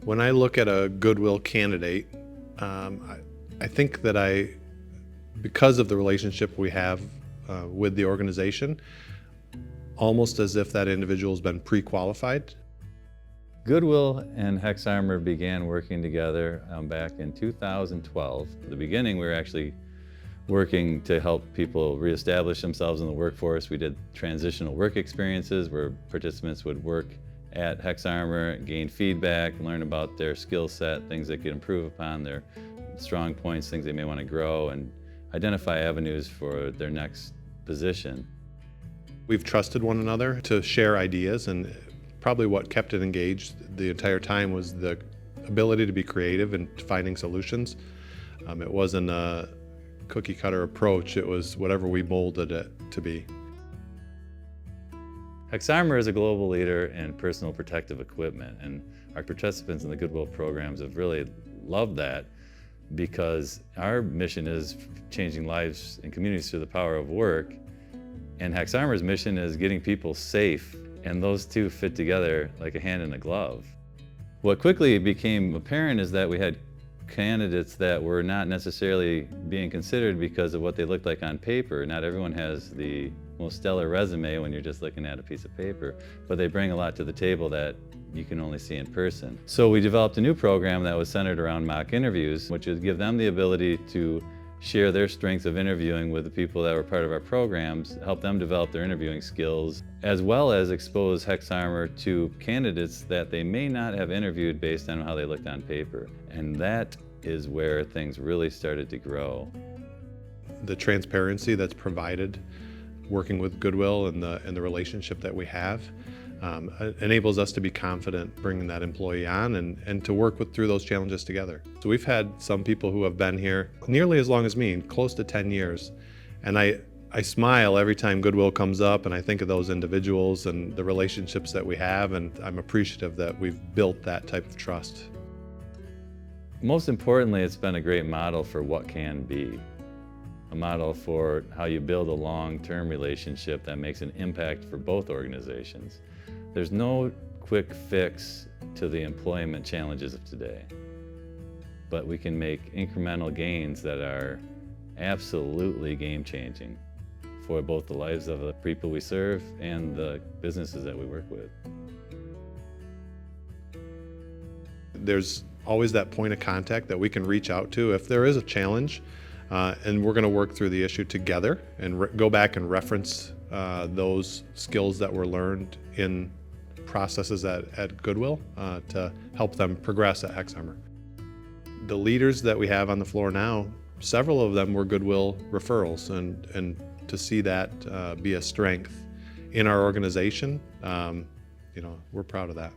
When I look at a Goodwill candidate, I think that because of the relationship we have with the organization, almost as if that individual has been pre-qualified. Goodwill and HexArmor began working together back in 2012. At the beginning, we were actually working to help people reestablish themselves in the workforce. We did transitional work experiences where participants would work at HexArmor, gain feedback, learn about their skill set, things they could improve upon, their strong points, things they may want to grow, and identify avenues for their next position. We've trusted one another to share ideas, and probably what kept it engaged the entire time was the ability to be creative and finding solutions. It wasn't a cookie cutter approach, it was whatever we molded it to be. HexArmor is a global leader in personal protective equipment, and our participants in the Goodwill programs have really loved that because our mission is changing lives and communities through the power of work, and HexArmor's mission is getting people safe, and those two fit together like a hand in a glove. What quickly became apparent is that we had candidates that were not necessarily being considered because of what they looked like on paper. Not everyone has the most stellar resume when you're just looking at a piece of paper, but they bring a lot to the table that you can only see in person. So we developed a new program that was centered around mock interviews, which would give them the ability to share their strengths of interviewing with the people that were part of our programs, help them develop their interviewing skills, as well as expose HexArmor to candidates that they may not have interviewed based on how they looked on paper. And that is where things really started to grow. The transparency that's provided working with Goodwill and the relationship that we have enables us to be confident bringing that employee on and to work through those challenges together. So we've had some people who have been here nearly as long as me, close to 10 years. And I smile every time Goodwill comes up, and I think of those individuals and the relationships that we have, and I'm appreciative that we've built that type of trust. Most importantly, it's been a great model for what can be. A model for how you build a long-term relationship that makes an impact for both organizations. There's no quick fix to the employment challenges of today, but we can make incremental gains that are absolutely game-changing for both the lives of the people we serve and the businesses that we work with. There's always that point of contact that we can reach out to if there is a challenge, and we're going to work through the issue together and go back and reference those skills that were learned in processes at Goodwill to help them progress at HexArmor. The leaders that we have on the floor now, several of them were Goodwill referrals, and to see that be a strength in our organization, we're proud of that.